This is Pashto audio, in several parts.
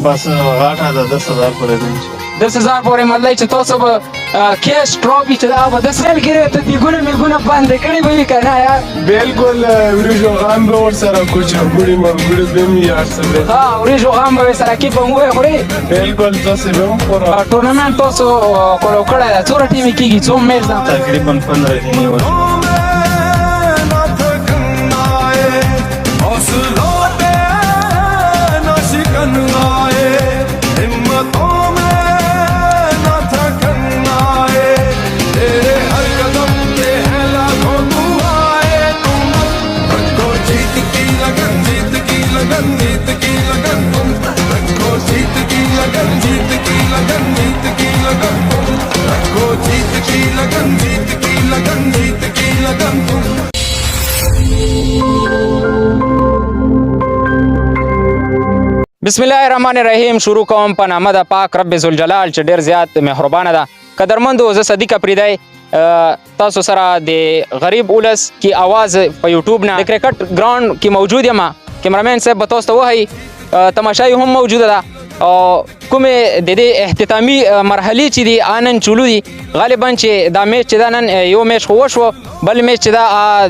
بس غاټه د 10,000 پورې دی 10,000 پورې مطلب چې تاسو به کیش ټرافي چې دا به 10,000 کې ته دیګونه میګونه باندې کړي به وي که نه یار بالکل وریجو غام به ورسره کوچرګوړي مرګوړي به هم یار سره ها وریجو غام به سره کې په موږ خوري بالکل تاسو به هم خورا ټورنمنټ تاسو کولو کړی دا څومره ټیمې کېږي څو میچ ده تقریبا 15 دینې وشو بسم الله الرحمن الرحیم شروع کوم په نامه د پاک رب ذوالجلال چې ډیر زیات مهربانه ده قدرمندو زه صدیق اپریدی تاسو سره د غریب اولس کی आवाज په یوټیوب نه د کرکټ ګراوند کې موجود یم کیمرامین صاحب به تاسو ته وایي تماشایي هم موجوده ده او کومې د دې اختتامي مرحلې چې دي نن چلو دي غالبا چې دا میچ چې دا نن یو میچ خو وشو بل میچ چې دا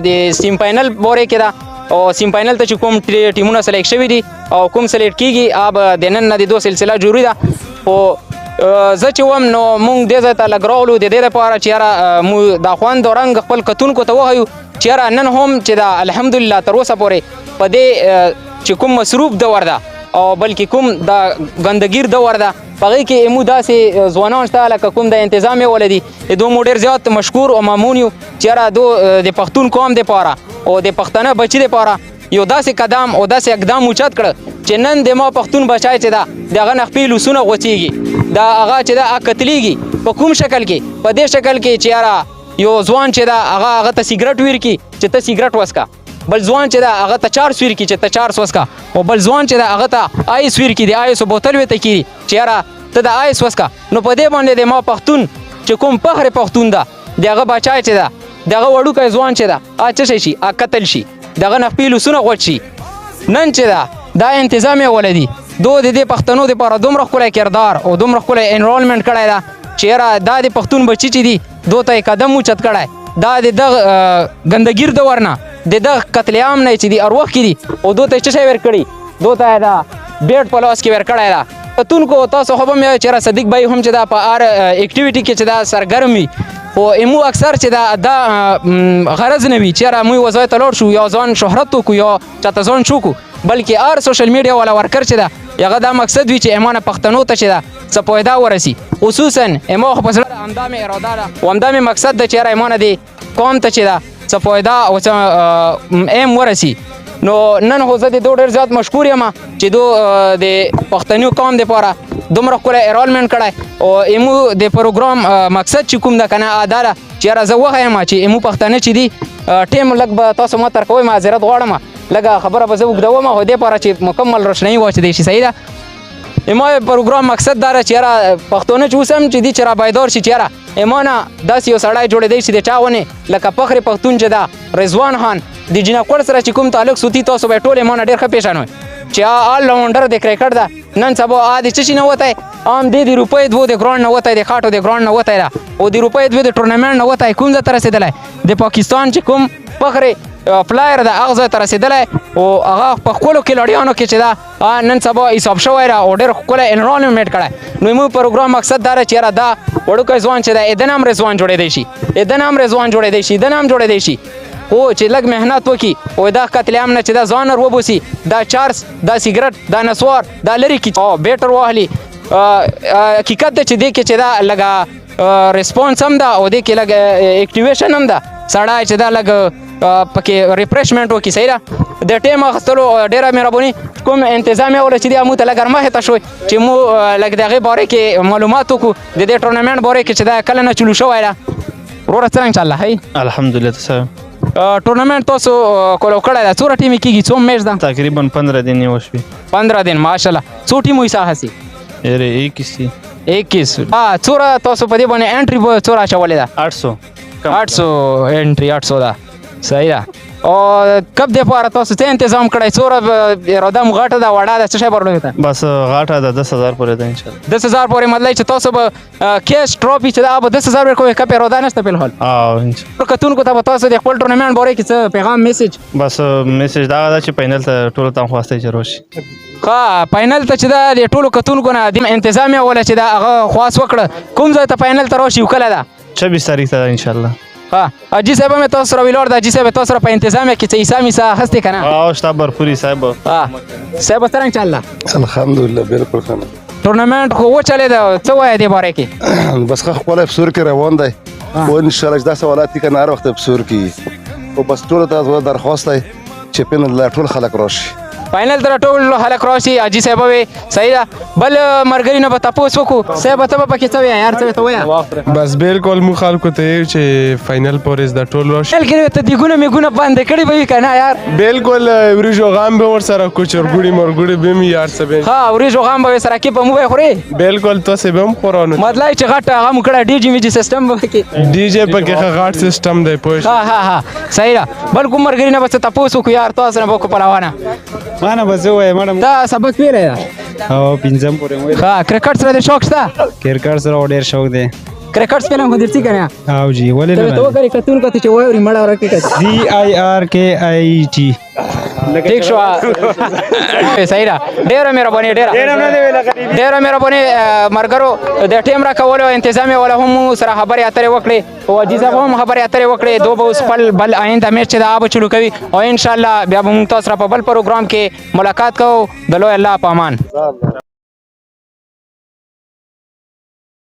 د سیم فاینل پورې کې ده او سیم فاینل ته چې کوم ټیمونه سلیکټ شوي دي او کوم سلیکټ کیږي اب د نن نه د دوه سلسله جوړي ده خو زه چې وم نو مونږ دې ځای ته لږ راغلو د دې دپاره چې یاره مو دا خوند او رنګ خپل کتونکو ته وښیو چې یاره نن هم چې دا الحمدلله تر اوسه پورې په دې چې کوم مصروف دور ده او بلکې کوم دا ګندګیر دور ده په هغې کې مو داسې ځوانان شته لکه کوم د انتظام یې ولدي د دوی مو ډېر زیات مشکور او ممنون یو چې یاره دو د پښتون قوم دپاره او د پښتنه بچي دپاره یو داسې قدم او داسې اقدام اوچت کړه چې نن د ما پښتون بچای چې ده د هغه نه خپې لوسونه غوڅېږي دا هغه چې ده قتلیږي په کوم شکل کې په دې شکل کې چې یاره یو ځوان چې ده هغه ته سیګرټ ویر کړي چې ته سیګرټ وسکه بل ځوان چې ده هغه ته چارس ویر کړي چې ته چارس وسکه او بل ځوان چې ده هغه ته آیس ویر کړي د آیسو بوتل ورته کړي چې یاره ته د آیس وسکه نو په دې باندې د ما پښتون چې کوم فخر پښتون ده د هغه بچای چې ده د هغه وړوکی ځوان چې ده څه شي قتل شي دغه نه خپې لوسونه غوڅ شي نن چې ده دا انتظام یې ولدي دو د دې پښتنو دپاره دومره ښکلی کردار او دومره ښکلی انرولمنټ کړی ده چې یاره دا د پښتون بچي چې دي دو ته یې قدم اوچت کړی دا د دغه ګندګیر دور نه د دغه قتل عام نه چې دي اروخ کې دي او دو ته یې څه شی ور کړي دو ته یې دا بیټ په لاس کې ور کړی ده کتونکو تاسو خو به مې چې یاره صدیق بھائی هم چې دا په هر اکټیویټي کې چې دا سرګرم وي خو امو اکثر چې دا غرض نه وي چې یاره موږ وظایف ته لاړ شو یا ځان شهرت وکړو یا چاته ځان شوکو بلکې هر سوشل میډیا والا ورکر چې ده هغه دا مقصد وي چې امانه پښتنو ته چې ده څه فایده ورسي خصوصا اما خو په زړه همدا مې اراده ده او همدا مې مقصد ده چې یاره امانه دې قوم ته چې ده څه فایده او څه ایم ورسي نو نن خو زه د دو ډېر زیات مشکور یم چې دو د پښتني قوم دپاره دومره ښکلی انرولمنټ کړی او امو د پروګرام مقصد چې کوم ده که نه دا ده چې یاره زه وښیم چې امو پښتانه چې دي ټیم لږ به تاسو ما ترکوئ معذرت غواړم لږه خبره به زه اوږدوم او دې لپاره چې مکمل روشنایي واچولی شي صحیح ده اما پروګرام مقصد دا ده چې یاره پښتانه چې اوس هم چې دي چې را بیدار شي چې یاره اما نه داسې یو سړی جوړېدی چې د چا ونې لکه فخر پښتون چې ده رضوان خان د جنکوړ سره چې کوم تعلق سوتي تاسو به ټول اما نه ډېر ښه پیژنئ چې آل راونډر د کرکټ ده نن سبا د څه شي نه وتی عام دی د روپۍ دوه د ګراونډ نه وتی د خاټو د ګراونډ نه وتی ده او د روپۍ دوه د ټورنمنټ نه وتی کوم ځای ته رسېدلی د پاکستان چې کوم فخر فلایر ده هغه ځای ته رسېدلی او هغه په خپلو کلاډیانو کې چې ده نن سبا حساب شوی ده او ډېر ښکلی انرولمنټ کړی نو زموږ پروګرام مقصد دا ده چې یاره دا وړوکی ځوان چې ده دنه هم رضوان جوړېدی شي دنه هم رضوان جوړېدی شي دنه هم جوړېدی شي خو چې لږ محنت وکړي او دا قتل عام نه چې دا ځان وبوسي دا چارس دا سیګرټ دا نسوار دا لرې کړي او بیټر واخلي حقیقت ده چې دې کې چې دا لږه ریسپانس هم ده او دې کې لږ اکټیویشن هم ده سړی چې دا لږ پکې ریفریشمنټ وکړي صحیح ده د ټیم اخیستلو ډېره مهرباني کوم انتظام یې وله چې دی موږ ته لږ مخې ته شوی چې موږ لږ د هغې باره کې معلومات وکړو د دې ټورنمنټ باره کې چې دا کله نه چلو شوی ده وروره څرنګه چله هی الحمدلله تصاحب ټورنمنټ تاسو کولو کړی ده څومره ټیمې کېږي څوم میچ ده تقریبا 15 دینې وشوي 15 دن ماشاءالله څو ټیمو حصه هسي یاره 21 څومره تاسو په دې باندې انټري څومره اچولې ده 800 800 انټري 800 ده صحیح ده او کب د پاره تاسو ته تنظیم کړی څوره اراده مو غټه دا وړه ده څه شی برلوي ته بس غاټه د 10000 پورې ده ان شاء الله 10000 پورې مطلب چې تاسو به کیش ټروفي چې دا به 10000 ورکوي کپ اراده نشته په الحال او ان شاء الله کتونکو ته به تاسو د خپل ټورنمنت باره کې څه پیغام میسج بس میسج دا ده چې فائنل ته ټول ته خواسته چې روشي ها فائنل ته چې دا د ټولو کتونکو نه د انتظامیه ولا چې دا هغه خواص وکړه کوم ځای ته فائنل ته راشي وکړه دا 26 تاریخ ته ان شاء الله ها اجي صاحب مې تاسو سره ویلور دا اجي صاحب تاسو سره په انتظامیه کې څه حساب میسا هسته کنه او شتاب برپوري صاحب ها صاحب څنګه چل الحمدلله بالکل خانه ټورنمنت خو و چلے دا څه وای دی باره کې بس خپل افسور کې روان دی او ان شاء الله دا سوالات کې نه وخت افسور کې او بس ټول ته درخواست دی چې پین الله ټول خلک راشي فائنل تر ټول خلک راشي اجي صاحب وي صحیح ده بل مرګري نه به تاسو وکړو صاحب ته به پکې څه وای یار څه ته وای بس بالکل مو خلکو ته چې فائنل پورې دا ټول راشي فائنل کې ته دیګونه میګونه باندې کړی به کنه یار بالکل ورجو غام به ور سره کوچرګوړي مرګوړي به می یار سبه ها ورجو غام به سره کې په مو خوري بالکل تاسو به هم خورانو مطلب چې غټ هغه مکړه ډي جی میجی سیستم به کې ډي جے پکې غاټ سیستم دی پوه ها صحیح ده بل کوم مرګري نه به تاسو کو یار تاسو نه وکړه پلاوانه مانه بس وای مړم دا سبق پیلې او پنځم پورې وای ها کرکټ سره د شوق شته کرکټ سره ډیر شوق دی کرکټ سپیلم خو درتي کنه او جی ولې ته نه تو کرکټ کتون کته چې وای مړه ورکه دی آی آر کې آی ټی ٹھیک شو صحیح ده ډیره مهرباني ډیره مهرباني مرګرو د ټیم را کولو انتظامی ولا هم سره خبرې اترې وکړي او عزیز هم خبرې اترې وکړي دوه به اوس بل آینده میچ چې دا به چلو کوي او ان شاء الله بیا به موږ تاسو سره په بل پروګرام کې ملاقات کوو د لوی الله په امان